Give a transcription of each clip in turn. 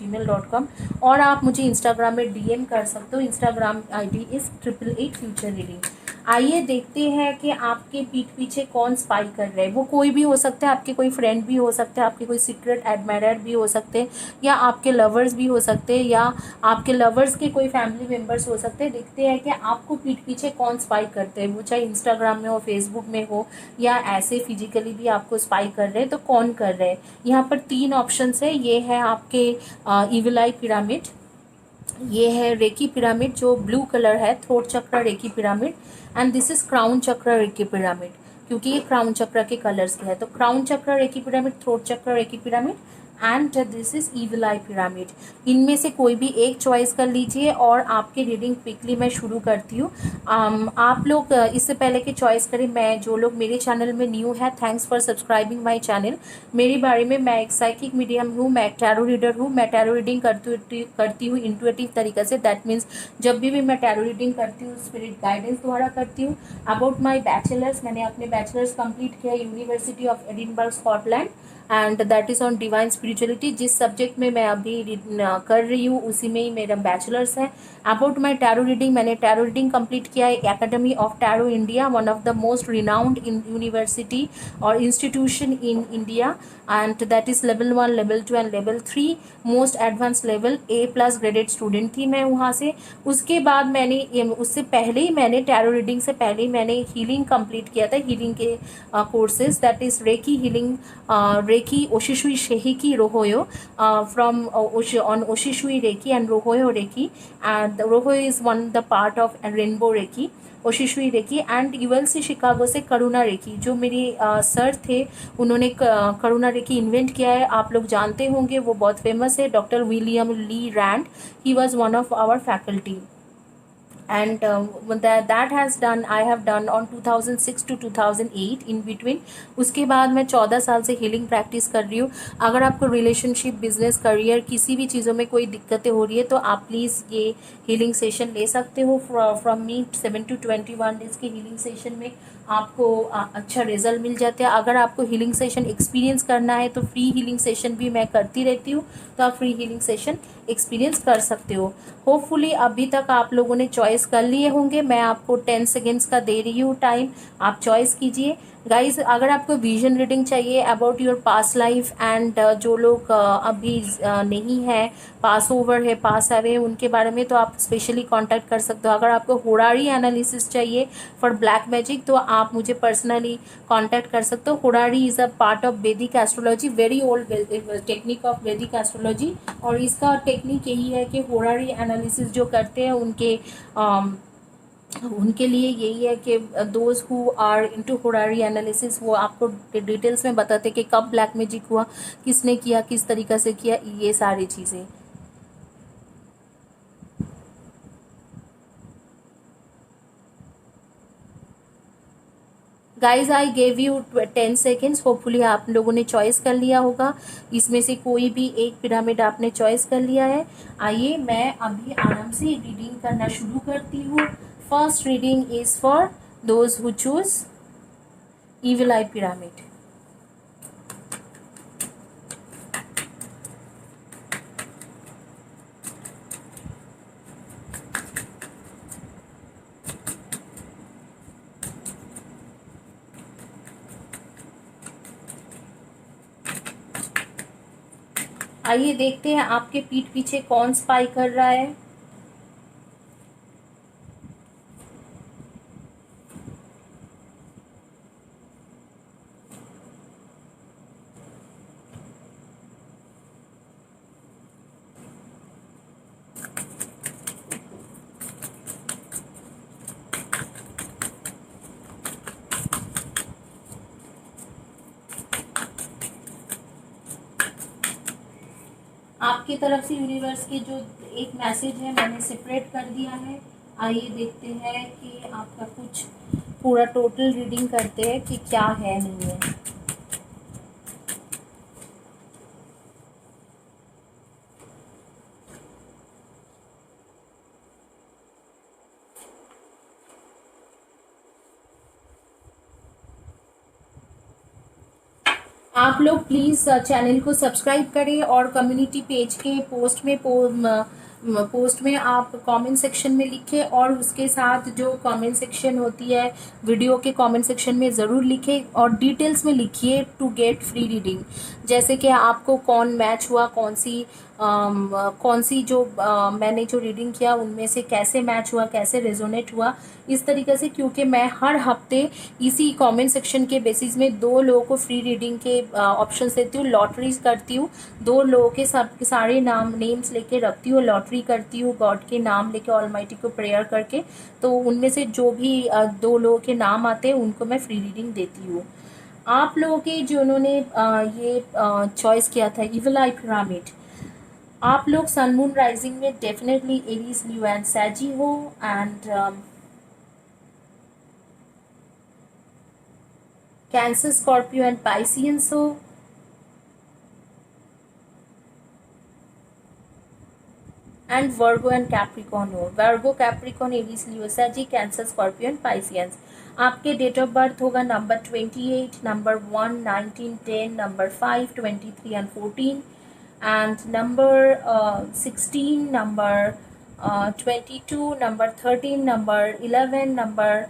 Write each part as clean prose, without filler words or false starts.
gmail.com। और आप मुझे इंस्टाग्राम में DM कर सकते हो। Instagram ID is 888 future reading. आइए देखते हैं कि आपके पीठ पीछे कौन स्पाई कर रहे हैं। वो कोई भी हो सकता है, आपके कोई फ्रेंड भी हो सकते हैं, आपके कोई सीक्रेट एडमायरर भी हो सकते हैं, या आपके लवर्स भी हो सकते हैं, या आपके लवर्स के कोई फैमिली मेम्बर्स हो सकते हैं। देखते हैं कि आपको पीठ पीछे कौन स्पाई करते हैं, वो चाहे इंस्टाग्राम में हो, फेसबुक में हो, या ऐसे फिजिकली भी आपको स्पाई कर रहे हैं, तो कौन कर रहे हैं। यहाँ पर 3 ऑप्शंस है। ये है आपके इविल आई पिरामिड, ये है रेकी पिरामिड जो ब्लू कलर है, throat chakra reiki pyramid, and this is crown chakra reiki pyramid, क्योंकि ये क्राउन चक्र के कलर्स के है। तो crown chakra reiki pyramid, throat chakra reiki pyramid, and this is evil eye pyramid. इनमें से कोई भी एक चॉइस कर लीजिए और आपकी रीडिंग क्विकली मैं शुरू करती हूँ। आप लोग इससे पहले कि चॉइस करें, मैं जो लोग मेरे चैनल में न्यू है, thanks for subscribing my channel. मेरे बारे में, मैं एक साइकिक मीडियम हूँ, मैं टैरो रीडर हूँ। मैं टैरो रीडिंग करती हूँ इंट्यूटिव तरीके से। दैट मीन्स जब भी मैं टैरो रीडिंग करती हूँ स्पिरिट गाइडेंस द्वारा करती हूँ। अबाउट माई बैचलर्स, मैंने अपने बैचलर्स कंप्लीट किया university of Edinburgh Scotland, and that is on divine spirituality. जिस सब्जेक्ट में मैं अभी कर रही हूँ उसी में ही मेरा बैचलर्स है। अबाउट माई टैरो रीडिंग, मैंने टैरो रीडिंग कंप्लीट किया है academy of tarot India, one of the most renowned in university और institution in India, and that is level 1, level 2 and level 3, most advance level, A+ graded student थी मैं वहाँ से। उसके बाद मैंने उससे पहले ही मैंने टैरो रीडिंग से पहले ही मैंने हीलिंग कंप्लीट किया था, हीलिंग के courses, that is reiki healing, reiki Oshishui शेहिकी रोहोयो, from on Oshishui Reiki and Rohoyo Reiki, and the Rohoyo is one the part of Rainbow Reiki, Oshishui reiki, and ULC Chicago से Karuna recce. जो मेरे sir थे उन्होंने करुणा recce invent किया है, आप लोग जानते होंगे, वो बहुत फेमस है, doctor William Lee Rand. He was one of our faculty, and that has done, I have done on 2006 to 2008 in between। उसके बाद मैं 14 साल से हीलिंग प्रैक्टिस कर रही हूँ। अगर आपको रिलेशनशिप, बिजनेस, करियर, किसी भी चीज़ों में कोई दिक्कतें हो रही है तो आप प्लीज़ ये हीलिंग सेशन ले सकते हो फ्रॉम मी। 7 to 21 डेज के हीलिंग सेशन में आपको अच्छा रिजल्ट मिल जाता है। अगर आपको हीलिंग सेशन एक्सपीरियंस करना है तो फ्री हीलिंग सेशन भी मैं करती रहती हूँ, तो आप फ्री हीलिंग सेशन एक्सपीरियंस कर सकते हो। होपफुली अभी तक आप लोगों ने चॉइस कर लिए होंगे। मैं आपको 10 सेकेंड्स का दे रही हूँ टाइम, आप चॉइस कीजिए। गाइज, अगर आपको विजन रीडिंग चाहिए about your past life, and जो लोग अभी नहीं है, पास ओवर है, पास आवे हैं, उनके बारे में, तो आप स्पेशली कांटेक्ट कर सकते हो। अगर आपको होरारी एनालिसिस चाहिए फॉर ब्लैक मैजिक तो आप मुझे पर्सनली कांटेक्ट कर सकते हो। होरारी इज़ अ पार्ट ऑफ वैदिक astrology, very old technique of वैदिक एस्ट्रोलॉजी, और इसका टेक्निक यही है कि होरारी एनालिसिस जो करते हैं उनके लिए यही है कि those who are into horary analysis, वो आपको डिटेल्स में बताते हैं कि कब ब्लैक मैजिक हुआ, किसने किया, किस तरीक़ा से किया, ये सारी चीज़ें। Guys, I gave you 10 seconds. Hopefully आप लोगों ने चॉइस कर लिया होगा, इसमें से कोई भी एक पिरामिड आपने चॉइस कर लिया है। आइए मैं अभी आराम से रीडिंग करना शुरू करती हूँ। First reading is for those who choose evil eye pyramid. आइए देखते हैं आपके पीठ पीछे कौन स्पाई कर रहा है। आपकी तरफ से यूनिवर्स के जो एक मैसेज है मैंने सेपरेट कर दिया है। आइए देखते हैं कि आपका कुछ पूरा टोटल रीडिंग करते हैं कि क्या है, नहीं है। आप लोग प्लीज़ चैनल को सब्सक्राइब करें और कम्युनिटी पेज के पोस्ट में आप कमेंट सेक्शन में लिखें, और उसके साथ जो कमेंट सेक्शन होती है वीडियो के कमेंट सेक्शन में ज़रूर लिखें और डिटेल्स में लिखिए टू गेट फ्री रीडिंग। जैसे कि आपको कौन मैच हुआ, कौन सी जो मैंने जो रीडिंग किया उनमें से कैसे मैच हुआ, कैसे रेजोनेट हुआ, इस तरीके से। क्योंकि मैं हर हफ्ते इसी कमेंट सेक्शन के बेसिस में 2 लोगों को फ्री रीडिंग के ऑप्शन देती हूँ, लॉटरीज करती हूँ। 2 लोगों के सारे नेम्स लेके रखती हूँ, लॉटरी करती हूँ गॉड के नाम लेके, ऑलमाइटी को प्रेयर करके। तो उनमें से जो भी 2 लोगों के नाम आते हैं उनको मैं फ्री रीडिंग देती हूँ। आप लोगों के जिन्होंने ये चॉइस किया था इविल आई पिरामिड, आप लोग सन मून राइजिंग में डेफिनेटली एरीज न्यू एंड सैजी हो, and Cancer Scorpio and Pisceans हो, एंड वर्गो एंड कैप्रिकॉन हो। वर्गो, कैप्रिकॉन, एरीज, लियो, सैजी, कैंसर, स्कॉर्पियो एंड पाइसियंस। आपके डेट ऑफ बर्थ होगा number 28, number 1, 19, 10, number 5, 23 and 14, and number 16, number 22, number 13, number 11, number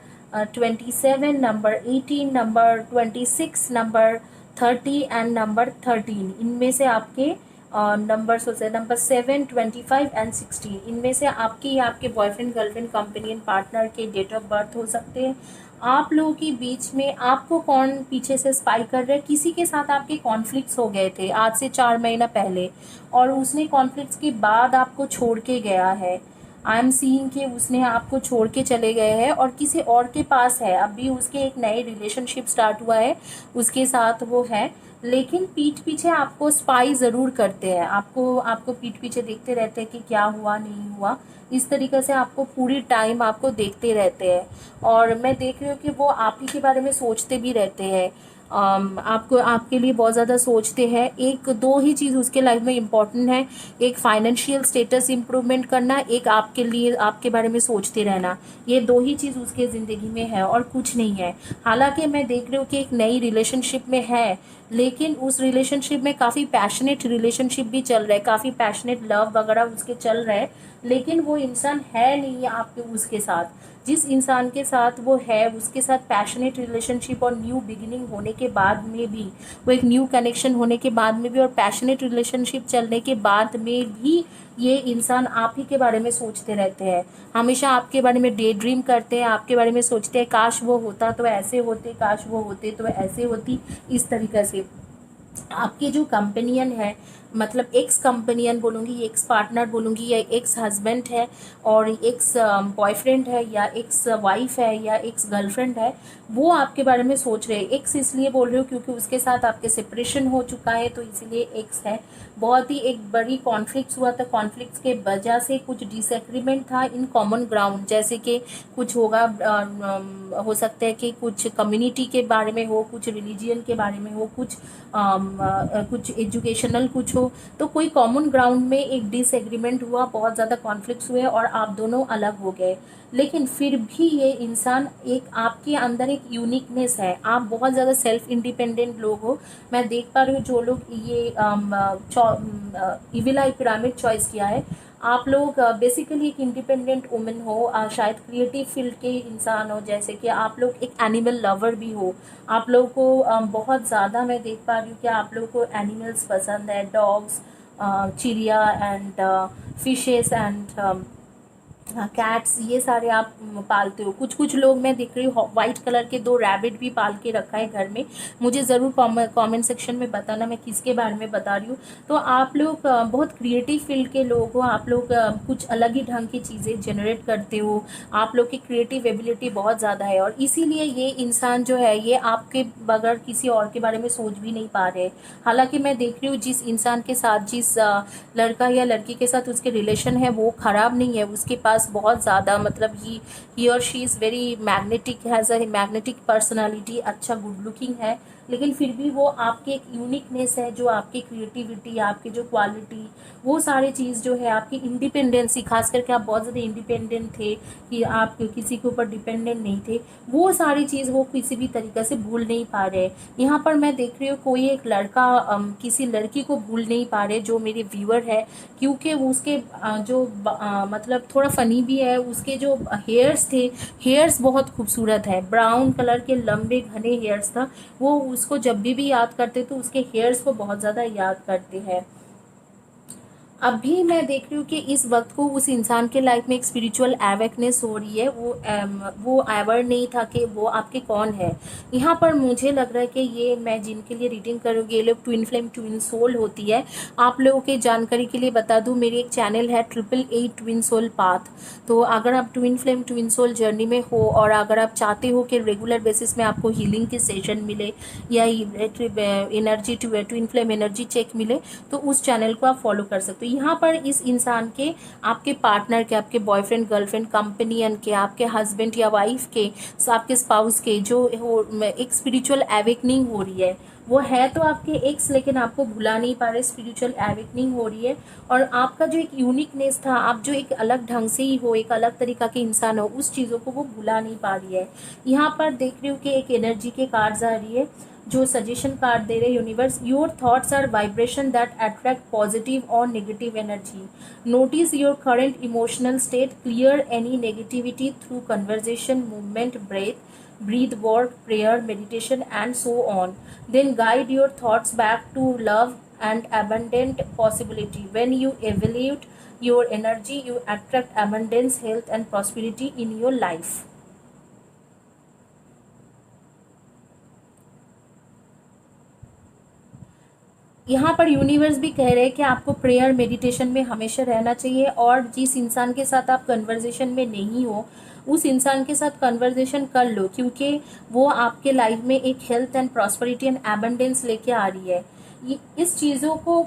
27, number 18, number 26, number 30 and number 13। इनमें से आपके numbers होते हैं number 7, 25 and 16। इनमें से आपकी या आपके बॉयफ्रेंड, गर्लफ्रेंड, कंपेनियन, पार्टनर के डेट ऑफ बर्थ हो सकते हैं। आप लोगों के बीच में आपको कौन पीछे से स्पाई कर रहा है, किसी के साथ आपके कॉन्फ्लिक्ट्स हो गए थे आज से 4 महीना पहले, और उसने कॉन्फ्लिक्ट्स के बाद आपको छोड़ के गया है। आई एम सीइंग कि उसने आपको छोड़ के चले गए हैं और किसी और के पास है, अभी उसके एक नए रिलेशनशिप स्टार्ट हुआ है, उसके साथ वो है। लेकिन पीठ पीछे आपको स्पाई ज़रूर करते हैं, आपको पीठ पीछे देखते रहते हैं कि क्या हुआ नहीं हुआ। इस तरीके से आपको पूरी टाइम आपको देखते रहते हैं, और मैं देख रही हूँ कि वो आप ही के बारे में सोचते भी रहते हैं। आपको आपके लिए बहुत ज़्यादा सोचते हैं। एक 2 ही चीज़ उसके लाइफ में इम्पोर्टेंट है, एक फाइनेंशियल स्टेटस इम्प्रूवमेंट करना, एक आपके लिए आपके बारे में सोचते रहना। ये 2 ही चीज़ उसके ज़िंदगी में है और कुछ नहीं है। हालांकि मैं देख रही हूँ कि एक नई रिलेशनशिप में है, लेकिन उस रिलेशनशिप में काफ़ी पैशनेट रिलेशनशिप भी चल रहा है, काफ़ी पैशनेट लव वगैरह उसके चल रहा है, लेकिन वो इंसान है नहीं आपके उसके साथ। जिस इंसान के साथ वो है उसके साथ पैशनेट रिलेशनशिप और न्यू बिगिनिंग होने के बाद में भी, वो एक न्यू कनेक्शन होने के बाद में भी और पैशनेट रिलेशनशिप चलने के बाद में भी, ये इंसान आप ही के बारे में सोचते रहते हैं। हमेशा आपके बारे में डे ड्रीम करते हैं, आपके बारे में सोचते हैं काश वो होता तो ऐसे होते, काश वो होते तो ऐसे होती। इस तरीके से आपके जो कंपेनियन है, मतलब एक्स कंपेनियन बोलूँगी, एक्स पार्टनर बोलूँगी, या एक्स हस्बैंड है और एक्स बॉयफ्रेंड है, या एक्स वाइफ है, या एक्स गर्लफ्रेंड है, वो आपके बारे में सोच रहे हैं। एक्स इसलिए बोल रही हूँ क्योंकि उसके साथ आपके सेपरेशन हो चुका है, तो इसीलिए एक्स है। बहुत ही एक बड़ी कॉन्फ्लिक्ट्स हुआ था, कॉन्फ्लिक्ट्स के वजह से कुछ डिसएग्रीमेंट था इन कॉमन ग्राउंड, जैसे कि कुछ होगा, हो सकता है कि कुछ कम्युनिटी के बारे में हो, कुछ रिलीजियन के बारे में हो, कुछ एजुकेशनल कुछ हो। तो कोई कॉमन ग्राउंड में एक डिसएग्रीमेंट हुआ, बहुत ज़्यादा कॉन्फ्लिक्ट्स हुए और आप दोनों अलग हो गए। लेकिन फिर भी ये इंसान, एक आपके अंदर एक यूनिकनेस है, आप बहुत ज़्यादा सेल्फ इंडिपेंडेंट लोग हो। मैं देख पा रही हूँ जो लोग ये इविल आई पिरामिड चॉइस किया है, आप लोग बेसिकली एक इंडिपेंडेंट वुमेन हो, शायद क्रिएटिव फील्ड के इंसान हो, जैसे कि आप लोग एक एनिमल लवर भी हो। आप लोगों को बहुत ज़्यादा मैं देख पा रही हूँ कि आप लोगों को एनिमल्स पसंद है, डॉग्स, चिड़िया एंड फिशेस एंड कैट्स, ये सारे आप पालते हो। कुछ कुछ लोग मैं देख रही हूँ वाइट कलर के 2 रैबिट भी पाल के रखा है घर में। मुझे ज़रूर कमेंट सेक्शन में बताना मैं किसके बारे में बता रही हूँ। तो आप लोग बहुत क्रिएटिव फील्ड के लोग हो, आप लोग कुछ अलग ही ढंग की चीज़ें जनरेट करते हो, आप लोग की क्रिएटिव एबिलिटी बहुत ज़्यादा है, और इसीलिए ये इंसान जो है ये आपके बगैर किसी और के बारे में सोच भी नहीं पा रहे। हालांकि मैं देख रही हूँ जिस इंसान के साथ, जिस लड़का या लड़की के साथ उसके रिलेशन है वो ख़राब नहीं है, उसके पास बहुत ज़्यादा, मतलब ही और she is very magnetic, has a magnetic personality, अच्छा गुड लुकिंग है, लेकिन फिर भी वो आपकी एक यूनिकनेस है, जो आपकी क्रिएटिविटी, आपकी जो क्वालिटी, वो सारी चीज़ जो है, आपकी इंडिपेंडेंसी, खास करके आप बहुत ज़्यादा इंडिपेंडेंट थे कि आप किसी के ऊपर डिपेंडेंट नहीं थे, वो सारी चीज़ वो किसी भी तरीके से भूल नहीं पा रहे। यहाँ पर मैं देख रही हूँ कोई एक लड़का किसी लड़की को भूल नहीं पा रहे, जो मेरे व्यूअर है, क्योंकि उसके मतलब थोड़ा फनी भी है, उसके जो हेयर्स थे, हेयर्स बहुत खूबसूरत है, ब्राउन कलर के लंबे घने हेयर्स था। वो उसको जब भी याद करते तो उसके हेयर्स को बहुत ज़्यादा याद करते हैं। अभी मैं देख रही हूँ कि इस वक्त को उस इंसान के लाइफ में एक स्पिरिचुअल अवेकनेस हो रही है। वो अवेयर नहीं था कि वो आपके कौन है। यहाँ पर मुझे लग रहा है कि ये मैं जिनके लिए रीडिंग करूँगी, ये लोग ट्विन फ्लेम ट्विन सोल होती है। आप लोगों की जानकारी के लिए बता दूँ, मेरी एक चैनल है 888 ट्विन सोल पाथ। तो अगर आप twin flame twin soul journey में हो और अगर आप चाहते हो कि रेगुलर बेसिस में आपको हीलिंग के सेशन मिले या energy twin flame energy check मिले, तो उस चैनल को आप फॉलो कर सकते हो। यहाँ पर इस इंसान के, आपके पार्टनर के, आपके बॉयफ्रेंड गर्लफ्रेंड कंपेनियन के, आपके हस्बैंड या वाइफ के, आपके स्पाउस के जो एक स्पिरिचुअल एवेकनिंग हो रही है। वो है तो आपके एक्स, लेकिन आपको भुला नहीं पा रहे, स्पिरिचुअल एवेकनिंग हो रही है। और आपका जो एक यूनिकनेस था, आप जो एक अलग ढंग से ही हो, एक अलग तरीका के इंसान हो, उस चीज़ों को वो भुला नहीं पा रही है। यहाँ पर देख रही हूँ कि एक एनर्जी के कार्ड्स आ रही है, जो सजेशन कार्ड दे रहे universe. Your thoughts are vibration that attract positive और negative energy. Notice your current emotional state, clear any negativity through conversation, movement, breathe work, prayer, meditation, and so on. Then guide your thoughts back to love and abundant possibility. When you evaluate your energy, you attract abundance, health, and prosperity in your life. यहाँ पर universe भी कह रहे हैं कि आपको prayer meditation में हमेशा रहना चाहिए, और जिस इंसान के साथ आप कन्वर्जेशन में नहीं हो, उस इंसान के साथ कन्वर्जेशन कर लो, क्योंकि वो आपके लाइफ में एक health and prosperity and abundance लेके आ रही है। इस चीज़ों को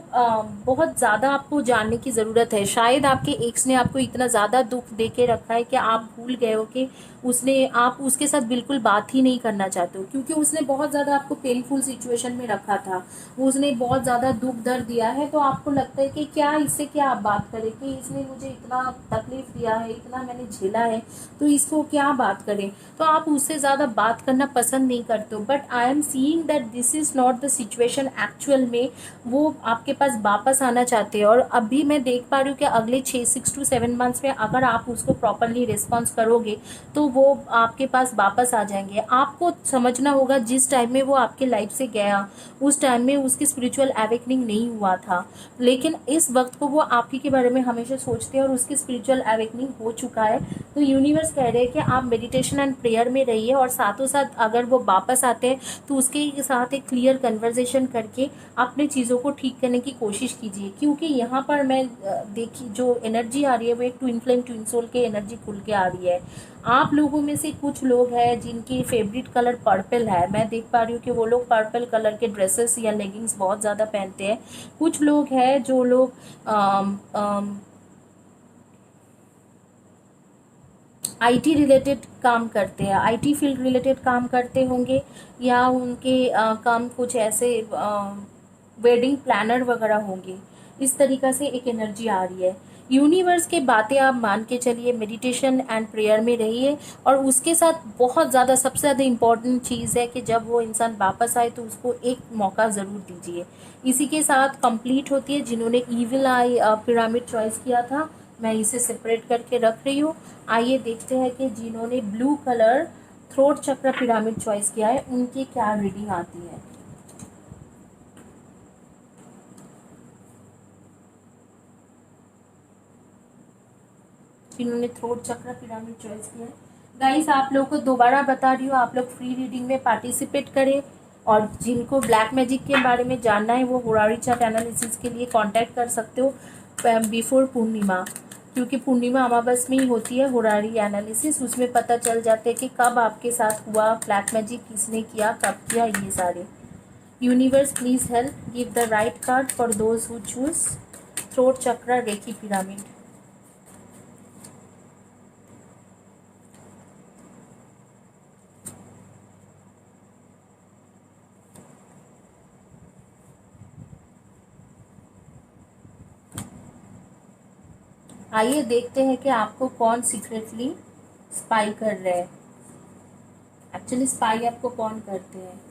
बहुत ज़्यादा आपको जानने की ज़रूरत है। शायद आपके एक्स ने आपको इतना ज़्यादा दुख दे के रखा है कि आप भूल गए हो कि आप उसके साथ बिल्कुल बात ही नहीं करना चाहते हो, क्योंकि उसने बहुत ज़्यादा आपको पेनफुल सिचुएशन में रखा था, उसने बहुत ज़्यादा दुख दर्द दिया है। तो आपको लगता है कि क्या इससे क्या आप बात करें, कि इसने मुझे इतना तकलीफ दिया है, इतना मैंने झेला है, तो इसको क्या बात करें। तो आप उससे ज़्यादा बात करना पसंद नहीं करते हो। But I am seeing that this is not the situation. Actual में वो आपके पास वापस आना चाहते हैं, और अभी मैं देख पा रही हूँ कि अगले 6 to 7 मंथ्स में अगर आप उसको प्रॉपरली रिस्पॉन्स करोगे तो वो आपके पास वापस आ जाएंगे। आपको समझना होगा, जिस टाइम में वो आपके लाइफ से गया, उस टाइम में उसकी स्पिरिचुअल एवेकनिंग नहीं हुआ था, लेकिन इस वक्त को वो आप ही के बारे में हमेशा सोचते हैं और उसकी स्पिरिचुअल एवेकनिंग हो चुका है। तो यूनिवर्स कह रहे हैं कि आप मेडिटेशन एंड प्रेयर में रहिए, और साथों साथ अगर वो वापस आते हैं तो उसके साथ एक क्लियर कन्वर्सेशन करके अपने चीज़ों को ठीक करने की कोशिश कीजिए। क्योंकि यहाँ पर मैं देखी जो एनर्जी आ रही है, वो एक ट्विन फ्लेम ट्विन सोल की एनर्जी खुल के आ रही है। आप लोगों में से कुछ लोग हैं जिनकी फेवरेट कलर पर्पल है। मैं देख पा रही हूँ कि वो लोग पर्पल कलर के ड्रेसेस या लेगिंग्स बहुत ज़्यादा पहनते हैं। कुछ लोग हैं जो लोग आईटी रिलेटेड काम करते हैं, आईटी फील्ड रिलेटेड काम करते होंगे, या उनके काम कुछ ऐसे वेडिंग प्लानर वगैरह होंगे। इस तरीक़ा से एक एनर्जी आ रही है। यूनिवर्स के बातें आप मान के चलिए, मेडिटेशन एंड प्रेयर में रहिए, और उसके साथ बहुत ज़्यादा सबसे ज़्यादा इम्पॉर्टेंट चीज़ है कि जब वो इंसान वापस आए तो उसको एक मौका ज़रूर दीजिए। इसी के साथ कंप्लीट होती है जिन्होंने ईविल आई पिरामिड चॉइस किया था। मैं इसे सेपरेट करके रख रही हूँ। आइए देखते हैं कि जिन्होंने ब्लू कलर थ्रोट चक्र पिरामिड चॉइस किया है उनकी क्या रीडिंग आती है। जिन्होंने थ्रोट चक्र पिरामिड चॉइस किया है, गाइस आप लोगों को दोबारा बता रही हूँ, आप लोग फ्री रीडिंग में पार्टिसिपेट करें, और जिनको ब्लैक मैजिक के बारे में जानना है वो होरारी चार्ट एनालिसिस के लिए कांटेक्ट कर सकते हो बिफोर पूर्णिमा, क्योंकि पूर्णिमा अमावस में ही होती है होरारी एनालिसिस। उसमें पता चल जाता है कि कब आपके साथ हुआ ब्लैक मैजिक, किसने किया, कब किया, ये सारे। Universe please help, give the right card for those who choose throat chakra reiki pyramid. आइए देखते हैं कि आपको कौन सीक्रेटली स्पाई कर रहा है। एक्चुअली स्पाई आपको कौन करते हैं।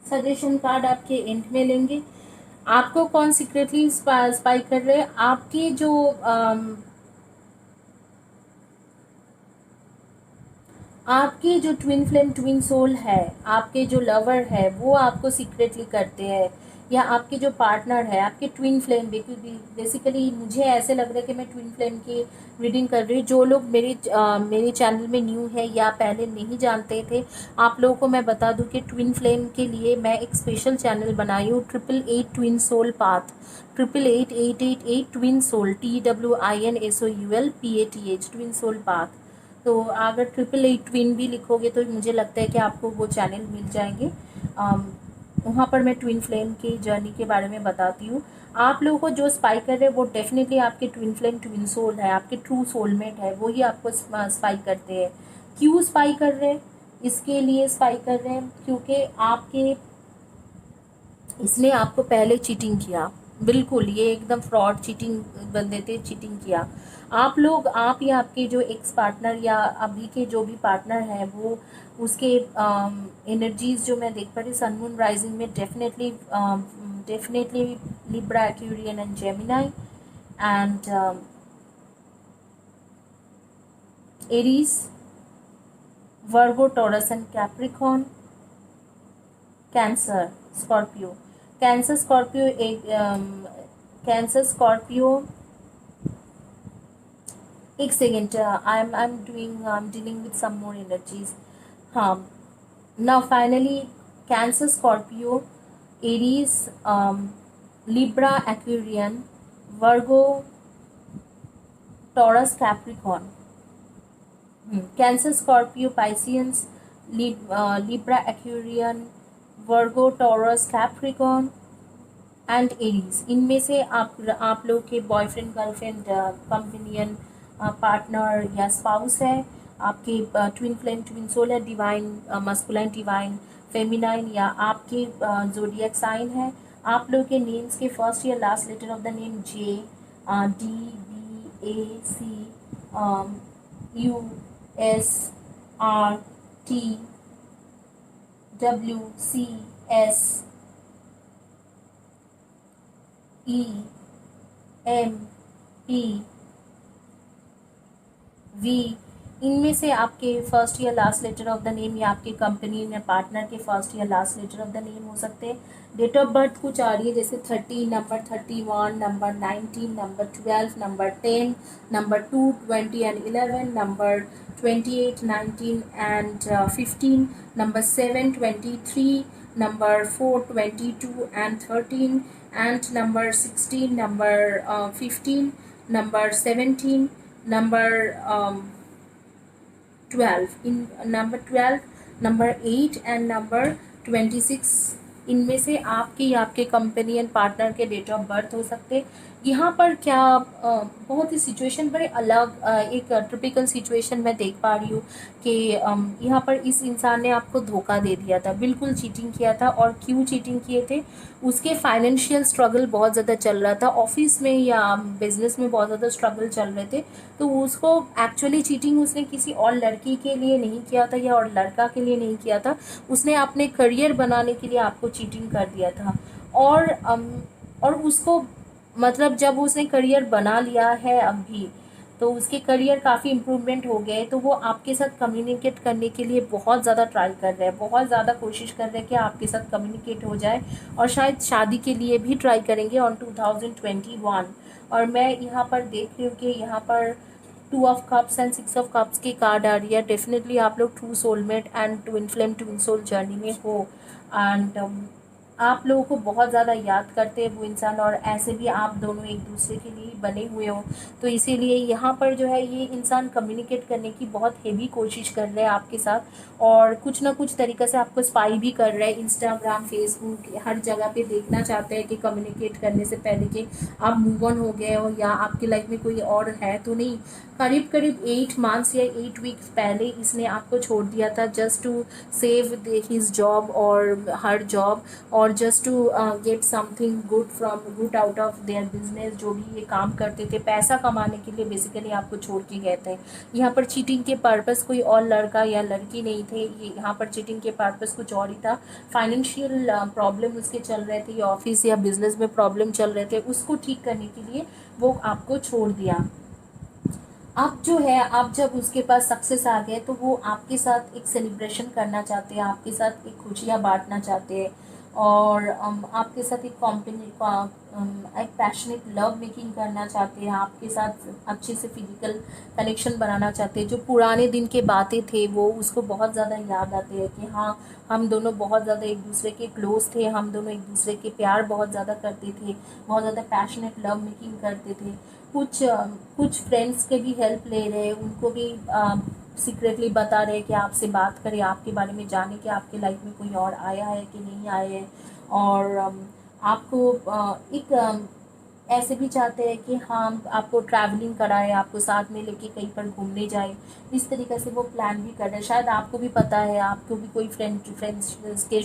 सजेशन कार्ड आपके एंड में लेंगे। आपको कौन सीक्रेटली स्पाई कर रहे हैं। आपकी जो आपके जो ट्विन फ्लेम ट्विन सोल है, आपके जो लवर है वो आपको सीक्रेटली करते हैं, या आपके जो पार्टनर है, आपके ट्विन फ्लेम। बेसिकली मुझे ऐसे लग रहा है कि मैं ट्विन फ्लेम की रीडिंग कर रही हूँ। जो लोग मेरे चैनल में न्यू है या पहले नहीं जानते थे, आप लोगों को मैं बता दूं कि ट्विन फ्लेम के लिए मैं एक स्पेशल चैनल बनाई हूँ, 888 twin soul path, 888 twin soul, TWINSOULPATH, twin soul path. तो अगर 888 ट्विन भी लिखोगे तो मुझे लगता है कि आपको वो चैनल मिल जाएंगे। वहाँ पर मैं ट्विन फ्लेम की जर्नी के बारे में बताती हूँ। आप लोगों को जो स्पाई कर रहे हैं वो डेफिनेटली आपके ट्विन फ्लेम ट्विन सोल है, आपके ट्रू सोलमेट है, वो ही आपको स्पाई करते हैं। क्यों स्पाई कर रहे हैं, इसके लिए स्पाई कर रहे हैं क्योंकि आपके इसने आपको पहले चीटिंग किया। बिल्कुल, ये एकदम फ्रॉड चीटिंग बंदे थे, चीटिंग किया। आप लोग, आप या आपके जो एक्स पार्टनर या अभी के जो भी पार्टनर हैं, वो उसके एनर्जीज जो मैं देख पा रही सन मून राइजिंग में definitely Libra, Aquarian and Gemini and Aries, Virgo, Taurus and Capricorn, Cancer, Scorpio. Cancer Scorpio एक कैंसर स्कॉर्पियो, एक second, I am dealing with some more energies. हाँ, now finally Cancer Scorpio, Aries, Libra, Aquarian, Virgo, Taurus, Capricorn. Cancer Scorpio, Pisceans, Libra, Aquarian, Virgo, Taurus, Capricorn and Aries. इनमें से आप लोग के boyfriend, girlfriend, companion, partner या spouse है, आपके twin flame twin soul है, डिवाइन मस्कुलाइन, डिवाइन फेमिनाइन, या आपके जोडियक साइन है। आप लोग के नेम्स के फर्स्ट या last letter of the name J, D, B, A, C, U, S, R, T, W, C, S, E, M, P, V। इनमें से आपके फर्स्ट या last letter of the name या आपके कंपनी या पार्टनर के फर्स्ट या last letter of the name हो सकते हैं। डेट ऑफ बर्थ कुछ आ रही है, जैसे 30, number 31, number 19, number 12, number 10, number 2, 20 and 11, number 28, 19 and 15, number 7, 23, number 4, 22 and 13 and number 16, number 15, number 17, number 12, in number 12, number 8 and number 26। इनमें से आपके या आपके कंपेनियन पार्टनर के डेट ऑफ बर्थ हो सकते। यहाँ पर क्या बहुत ही सिचुएशन बड़े अलग, एक टिपिकल सिचुएशन मैं देख पा रही हूँ कि यहाँ पर इस इंसान ने आपको धोखा दे दिया था, बिल्कुल चीटिंग किया था। और क्यों चीटिंग किए थे, उसके फाइनेंशियल स्ट्रगल बहुत ज़्यादा चल रहा था, ऑफिस में या बिजनेस में बहुत ज़्यादा स्ट्रगल चल रहे थे। तो उसको एक्चुअली चीटिंग उसने किसी और लड़की के लिए नहीं किया था या और लड़का के लिए नहीं किया था, उसने अपने करियर बनाने के लिए आपको चीटिंग कर दिया था। और उसको मतलब जब उसने करियर बना लिया है अभी, तो उसके करियर काफ़ी इम्प्रूवमेंट हो गए, तो वो आपके साथ कम्युनिकेट करने के लिए बहुत ज़्यादा ट्राई कर रहे हैं, बहुत ज़्यादा कोशिश कर रहे हैं कि आपके साथ कम्युनिकेट हो जाए, और शायद शादी के लिए भी ट्राई करेंगे ऑन 2021। और मैं यहाँ पर देख रही हूँ कि यहाँ पर 2 of cups and 6 of cups की कार्ड आ रही है। डेफिनेटली आप लोग true soulmate and twin flame twin soul journey में हो। एंड आप लोगों को बहुत ज़्यादा याद करते हैं वो इंसान, और ऐसे भी आप दोनों एक दूसरे के लिए बने हुए हो। तो इसीलिए यहाँ पर जो है ये इंसान कम्युनिकेट करने की बहुत हेवी कोशिश कर रहे हैं आपके साथ, और कुछ ना कुछ तरीक़े से आपको स्पाई भी कर रहे हैं। इंस्टाग्राम, फेसबुक, हर जगह पे देखना चाहते हैं कि कम्युनिकेट करने से पहले कि आप मूव ऑन हो गए हो या आपकी लाइफ में कोई और है तो नहीं। करीब करीब 8 मंथ्स या 8 वीक्स पहले इसने आपको छोड़ दिया था, just to save his job और हर जॉब, और just to get something good out of their business. जो भी ये काम करते थे पैसा कमाने के लिए बेसिकली आपको छोड़ के गए थे। यहाँ पर चीटिंग के पर्पस कोई और लड़का या लड़की नहीं थे, ये यहाँ पर चीटिंग के पर्पस कुछ और ही था। फाइनेंशियल प्रॉब्लम उसके चल रहे थे, या ऑफिस या बिजनेस में प्रॉब्लम चल रहे थे, उसको ठीक करने के लिए वो आपको छोड़ दिया। अब जो है, आप जब उसके पास सक्सेस आ गए तो वो आपके साथ एक सेलिब्रेशन करना चाहते हैं, आपके साथ एक खुशियाँ बांटना चाहते हैं, और आपके साथ एक कॉम्पिनी का एक पैशनेट लव मेकिंग करना चाहते हैं, आपके साथ अच्छे से फिजिकल कनेक्शन बनाना चाहते हैं। जो पुराने दिन के बातें थे वो उसको बहुत ज़्यादा याद आते हैं कि हाँ, हम दोनों बहुत ज़्यादा एक दूसरे के क्लोज थे, हम दोनों एक दूसरे के प्यार बहुत ज़्यादा करते थे, बहुत ज़्यादा पैशनेट लव मेकिंग करते थे। कुछ फ्रेंड्स के भी हेल्प ले रहे हैं, उनको भी सीक्रेटली बता रहे हैं कि आपसे बात करें, आपके बारे में जाने कि आपके लाइफ में कोई और आया है कि नहीं आया है। और आपको एक ऐसे भी चाहते हैं कि हम आपको ट्रैवलिंग कराए, आपको साथ में लेके कहीं पर घूमने जाए। इस तरीके से वो प्लान भी कर रहे हैं। शायद आपको भी पता है, आपको भी कोई फ्रेंड्स के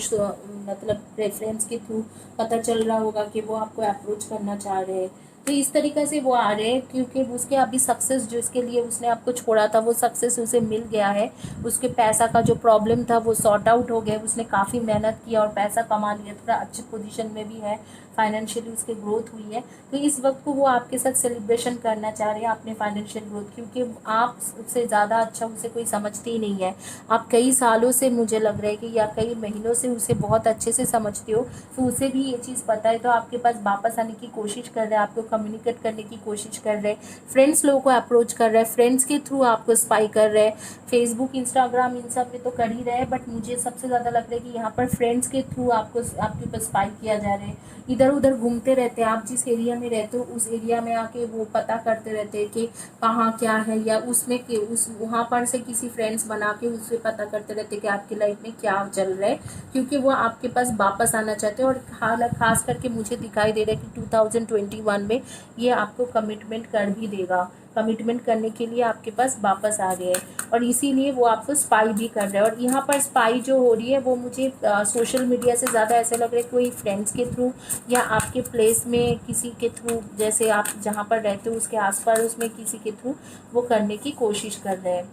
मतलब प्रेफरेंस के थ्रू पता चल रहा होगा कि वो आपको अप्रोच करना चाह रहे हैं। तो इस तरीके से वो आ रहे हैं, क्योंकि उसके अभी सक्सेस जो इसके लिए उसने आपको छोड़ा था वो सक्सेस उसे मिल गया है। उसके पैसा का जो प्रॉब्लम था वो सॉर्ट आउट हो गया, उसने काफ़ी मेहनत किया और पैसा कमा लिया, थोड़ा अच्छी पोजीशन में भी है, फाइनेंशियली उसकी ग्रोथ हुई है। तो इस वक्त को वो आपके साथ सेलिब्रेशन करना चाह रहे हैं अपने फाइनेंशियल ग्रोथ, क्योंकि आप उससे ज़्यादा अच्छा उसे कोई समझते ही नहीं है। आप कई सालों से, मुझे लग रहा है कि या कई महीनों से उसे बहुत अच्छे से समझते हो, तो उसे भी ये चीज़ पता है, तो आपके पास वापस आने की कोशिश कर रहा है, आपको कम्युनिकेट करने की कोशिश कर रहे हैं, फ्रेंड्स लोगों को अप्रोच कर रहे हैं, फ्रेंड्स के थ्रू आपको स्पाई कर रहे हैं। फेसबुक, इंस्टाग्राम इन सब में तो कर ही रहे हैं, बट मुझे सबसे ज़्यादा लग रहा है कि यहाँ पर फ्रेंड्स के थ्रू आपको आपके ऊपर स्पाई किया जा रहा है। इधर उधर घूमते रहते हैं, आप जिस एरिया में रहते हो उस एरिया में आके वो पता करते रहते हैं कि कहाँ क्या है, या उसमें कि उस वहाँ पर से किसी फ्रेंड्स बना के उससे पता करते रहते हैं कि आपकी लाइफ में क्या चल रहा है, क्योंकि वो आपके पास वापस आना चाहते हैं। और खास करके मुझे दिखाई दे रहा है कि 2021 में ये आपको कमिटमेंट कर भी देगा, कमिटमेंट करने के लिए आपके पास वापस आ गए हैं, और इसीलिए वो आपको स्पाई भी कर रहे हैं। और यहाँ पर स्पाई जो हो रही है वो मुझे सोशल मीडिया से ज़्यादा ऐसा लग रहा है कोई फ्रेंड्स के थ्रू, या आपके प्लेस में किसी के थ्रू, जैसे आप जहाँ पर रहते हो उसके आसपास उसमें किसी के थ्रू वो करने की कोशिश कर रहे हैं।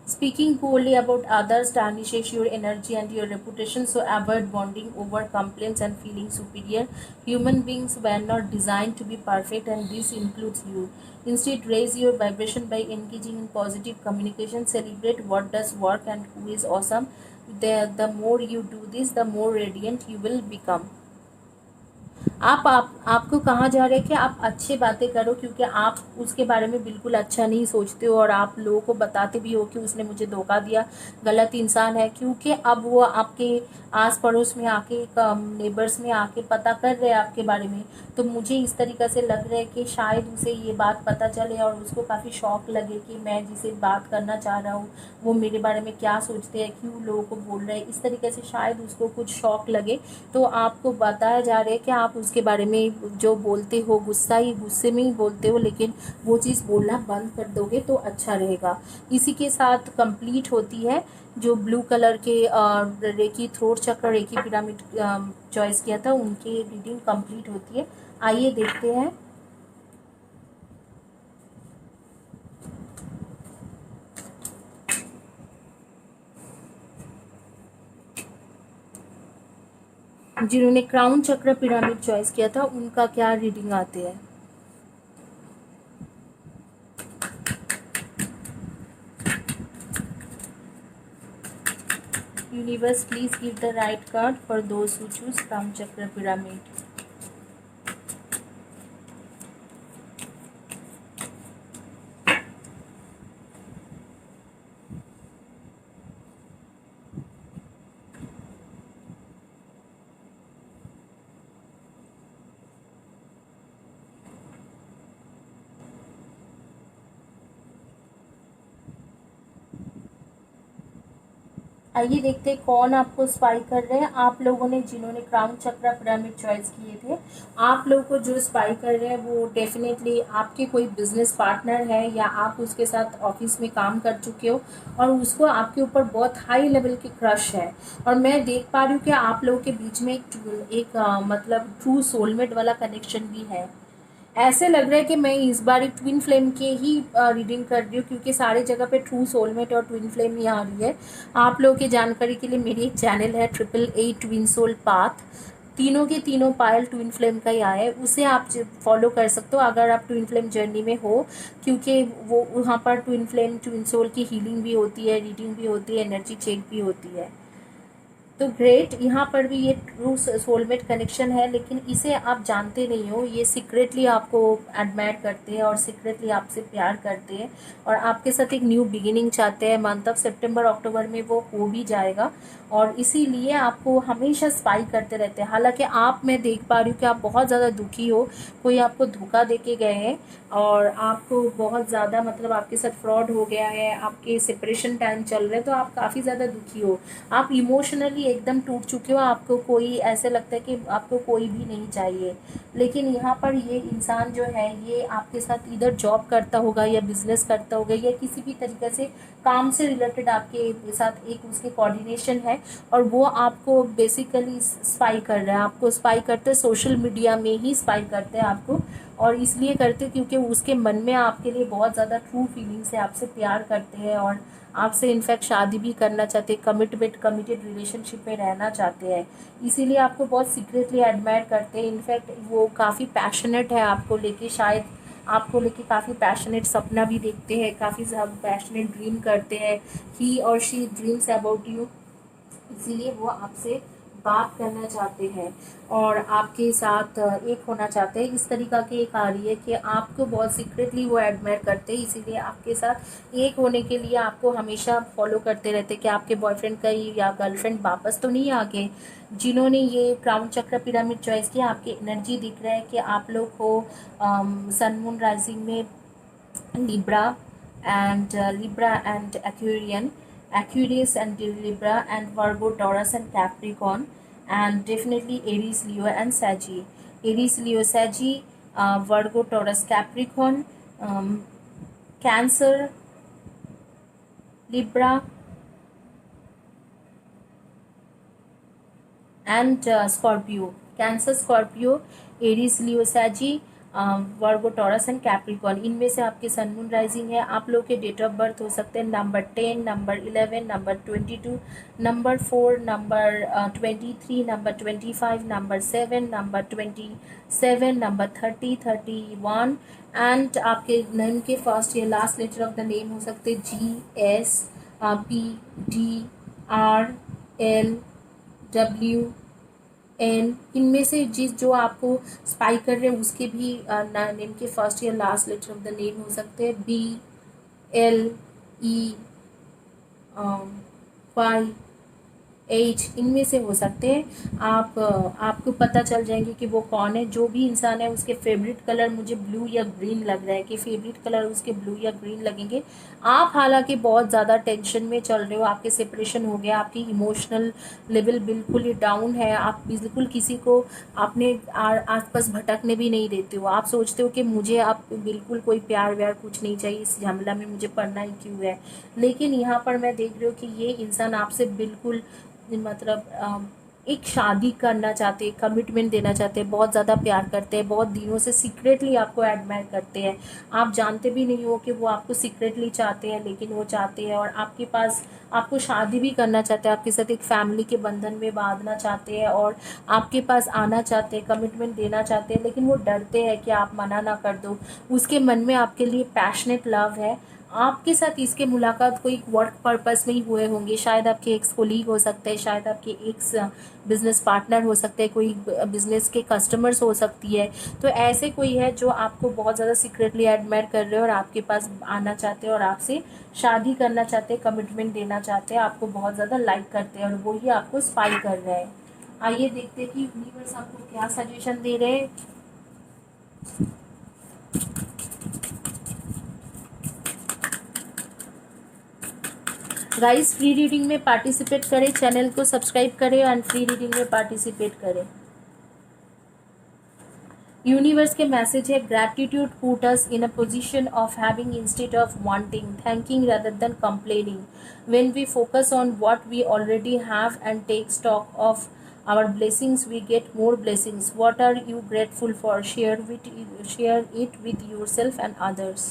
Speaking poorly about others tarnishes your energy and your reputation, so avoid bonding over complaints and feeling superior. Human beings were not designed to be perfect, and this includes you. Instead, raise your vibration by engaging in positive communication. Celebrate what does work and who is awesome. The more you do this, the more radiant you will become. आपको कहा जा रहा है कि आप अच्छी बातें करो, क्योंकि आप उसके बारे में बिल्कुल अच्छा नहीं सोचते हो, और आप लोगों को बताते भी हो कि उसने मुझे धोखा दिया, गलत इंसान है, क्योंकि अब वो आपके आस पड़ोस में आके, नेबर्स में आके पता कर रहे हैं आपके बारे में। तो मुझे इस तरीक़े से लग रहा है कि शायद उसे ये बात पता चले और उसको काफ़ी शौक लगे कि मैं जिसे बात करना चाह रहा हूँ वो मेरे बारे में क्या सोचते हैं, क्यों लोगों को बोल रहे हैं, इस तरीके से शायद उसको कुछ शौक लगे। तो आपको बताया जा रहा है कि आप उसके बारे में जो बोलते हो गुस्से में ही बोलते हो, लेकिन वो चीज़ बोलना बंद कर दोगे तो अच्छा रहेगा। इसी के साथ कंप्लीट होती है जो ब्लू कलर के recce throat chakra, reiki pyramid choice किया था, उनकी रीडिंग कंप्लीट होती है। आइए देखते हैं। जिन्होंने क्राउन चक्र पिरामिड चॉइस किया था उनका क्या रीडिंग आते हैं। Universe, please give the right card for those who choose crown चक्र पिरामिड। आइए देखते हैं कौन आपको स्पाई कर रहे हैं। आप लोगों ने जिन्होंने क्राउन चक्रा पिरामिड चॉइस किए थे, आप लोगों को जो स्पाई कर रहे हैं वो डेफिनेटली आपके कोई बिजनेस पार्टनर है, या आप उसके साथ ऑफिस में काम कर चुके हो और उसको आपके ऊपर बहुत हाई लेवल की क्रश है। और मैं देख पा रही हूँ कि आप लोगों के बीच में मतलब ट्रू सोलमेट वाला कनेक्शन भी है। ऐसे लग रहा है कि मैं इस बार एक ट्विन फ्लेम के ही रीडिंग कर रही हूँ, क्योंकि सारी जगह पे ट्रू सोलमेट और ट्विन फ्लेम ही आ रही है। आप लोगों की जानकारी के लिए मेरी एक चैनल है 888 ट्विन सोल पाथ, तीनों के तीनों पायल ट्विन फ्लेम का ही आया है, उसे आप फॉलो कर सकते हो अगर आप ट्विन फ्लेम जर्नी में हो, क्योंकि वो वहाँ पर ट्विन फ्लेम ट्विन सोल की हीलिंग भी होती है, रीडिंग भी होती है, एनर्जी चेक भी होती है। तो ग्रेट, यहाँ पर भी ये ट्रू सोलमेट कनेक्शन है, लेकिन इसे आप जानते नहीं हो। ये सीक्रेटली आपको एडमायर करते हैं और सीक्रेटली आपसे प्यार करते हैं और आपके साथ एक न्यू बिगिनिंग चाहते हैं। मंथ ऑफ सितंबर अक्टूबर में वो हो भी जाएगा और इसीलिए आपको हमेशा स्पाई करते रहते हैं। हालांकि आप, मैं देख पा रही हूँ कि आप बहुत ज़्यादा दुखी हो, कोई आपको धोखा दे के गए हैं और आपको बहुत ज़्यादा मतलब आपके साथ फ्रॉड हो गया है, आपके सेपरेशन टाइम चल रहे हैं, तो आप काफ़ी ज़्यादा दुखी हो, आप इमोशनली एकदम टूट चुके हो, आपको कोई ऐसे लगता है कि आपको कोई भी नहीं चाहिए। लेकिन यहाँ पर ये इंसान जो है ये आपके साथ इधर जॉब करता होगा या बिजनेस करता होगा या किसी भी तरीके से काम से रिलेटेड आपके साथ एक उसके कोऑर्डिनेशन है और वो आपको बेसिकली स्पाई कर रहा है। आपको स्पाई करते हैं सोशल मीडिया में ही स्पाई करते हैं आपको, और इसलिए करते हैं क्योंकि उसके मन में आपके लिए बहुत ज़्यादा ट्रू फीलिंग्स है, आपसे प्यार करते हैं और आपसे इनफैक्ट शादी भी करना चाहते हैं, कमिटेड रिलेशनशिप में रहना चाहते हैं। इसीलिए आपको बहुत सीक्रेटली एडमायर करते हैं। इनफैक्ट वो काफ़ी पैशनेट है आपको लेके, शायद आपको लेके काफ़ी पैशनेट सपना भी देखते हैं, काफ़ी पैशनेट ड्रीम करते हैं। ही और शी ड्रीम्स अबाउट यू, इसीलिए वो आपसे बात करना चाहते हैं और आपके साथ एक होना चाहते हैं। इस तरीका की एक आ रही है कि आपको बहुत सीक्रेटली वो एडमायर करते हैं, इसीलिए आपके साथ एक होने के लिए आपको हमेशा फॉलो करते रहते हैं कि आपके बॉयफ्रेंड का ही या गर्लफ्रेंड वापस तो नहीं आ गए। जिन्होंने ये क्राउन चक्र पिरामिड चॉइस किया, आपकी एनर्जी दिख रहा है कि आप लोग को सन मून राइजिंग में Libra and Aquarius and Libra and Virgo, Taurus and Capricorn, and definitely Aries, Leo and Saggy. Aries, Leo, Saggy, Virgo, Taurus, Capricorn, Cancer, Libra and Scorpio. Cancer, Scorpio, Aries, Leo, Saggy, Virgo, Taurus and Capricorn, इनमें से आपके सन moon rising है। आप लोग के date of birth हो सकते हैं number 10, number 11, number 22, number 4, number 23, number 25, number 7, number 27, number 30, 31 and आपके नेम के फर्स्ट या last letter of the name हो सकते हैं GSPDRLW एन। इनमें से जो आपको स्पाई कर रहे हैं उसके भी नेम के फर्स्ट या last letter of the name हो सकते हैं BLE5 एज, इनमें से हो सकते हैं। आपको पता चल जाएंगे कि वो कौन है। जो भी इंसान है उसके फेवरेट कलर मुझे ब्लू या ग्रीन लग रहा है कि फेवरेट कलर उसके ब्लू या ग्रीन लगेंगे। आप हालांकि बहुत ज़्यादा टेंशन में चल रहे हो, आपके सेपरेशन हो गया, आपकी इमोशनल लेवल बिल्कुल ही डाउन है, आप बिल्कुल किसी को अपने आसपास भटकने भी नहीं देते हो। आप सोचते हो कि मुझे आप बिल्कुल कोई प्यार व्यार कुछ नहीं चाहिए, इस झमेला में मुझे पढ़ना ही क्यों है। लेकिन यहाँ पर मैं देख रही हूँ कि ये इंसान आपसे बिल्कुल मतलब एक शादी करना चाहते हैं, कमिटमेंट देना चाहते हैं, बहुत ज़्यादा प्यार करते हैं, बहुत दिनों से सीक्रेटली आपको एडमायर करते हैं। आप जानते भी नहीं हो कि वो आपको सीक्रेटली चाहते हैं, लेकिन वो चाहते हैं और आपके पास आपको शादी भी करना चाहते हैं, आपके साथ एक फैमिली के बंधन में बांधना चाहते हैं और आपके पास आना चाहते हैं, कमिटमेंट देना चाहते हैं, लेकिन वो डरते हैं कि आप मना ना कर दो। उसके मन में आपके लिए पैशनेट लव है। आपके साथ इसके मुलाकात कोई वर्क पर्पस में ही हुए होंगे, शायद आपके एक्स कोलीग हो सकते हैं, शायद आपके एक्स बिजनेस पार्टनर हो सकते हैं, कोई बिजनेस के कस्टमर्स हो सकती है। तो ऐसे कोई है जो आपको बहुत ज़्यादा सीक्रेटली एडमायर कर रहे हैं और आपके पास आना चाहते हैं और आपसे शादी करना चाहते हैं, कमिटमेंट देना चाहते हैं, आपको बहुत ज़्यादा लाइक करते हैं और वो ही आपको स्पाई कर रहे हैं। आइए देखते हैं कि यूनिवर्स आपको क्या सजेशन दे रहे हैं। गाइस फ्री रीडिंग में पार्टिसिपेट करें, चैनल को सब्सक्राइब करें एंड फ्री रीडिंग में पार्टिसिपेट करें। यूनिवर्स के मैसेज है, gratitude put us in a position of having instead of wanting, thanking rather than complaining. When we focus on what we already have and take stock of our blessings, we get more blessings. What are you grateful for? Share it with yourself and others.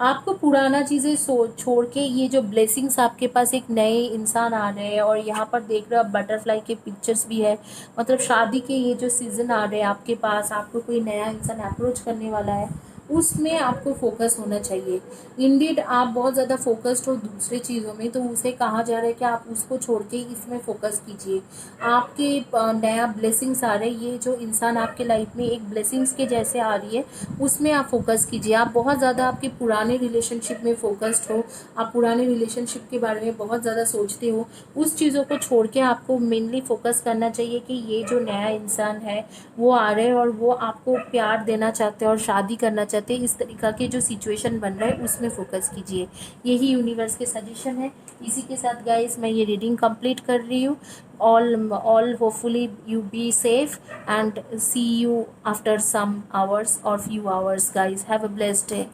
आपको पुराना चीज़ें छोड़ के ये जो blessings आपके पास, एक नए इंसान आ रहे हैं और यहाँ पर देख रहे हो आप बटरफ्लाई के पिक्चर्स भी है, मतलब शादी के ये जो सीज़न आ रहे हैं आपके पास, आपको कोई नया इंसान अप्रोच करने वाला है, उसमें आपको फोकस होना चाहिए। इंडीड आप बहुत ज़्यादा फोकस्ड हो दूसरे चीज़ों में, तो उसे कहा जा रहा है कि आप उसको छोड़ के इसमें फोकस कीजिए। आपके नया ब्लेसिंग्स आ रहे हैं, ये जो इंसान आपके लाइफ में एक ब्लेसिंग्स के जैसे आ रही है, उसमें आप फोकस कीजिए। आप बहुत ज़्यादा आपके पुराने रिलेशनशिप में फोकस्ड हो, आप पुराने रिलेशनशिप के बारे में बहुत ज़्यादा सोचते हो, उस चीज़ों को छोड़ के आपको मेनली फोकस करना चाहिए कि ये जो नया इंसान है वो आ रहे हैं और वो आपको प्यार देना चाहते हैं और शादी करना चाहते हैं, इस तरीक़ा के जो सिचुएशन बन रहा है उसमें फोकस कीजिए। यही यूनिवर्स के सजेशन है। इसी के साथ गाइस मैं ये रीडिंग कंप्लीट कर रही हूँ। all hopefully you be safe and see you after some hours or few hours guys. Have a blessed day.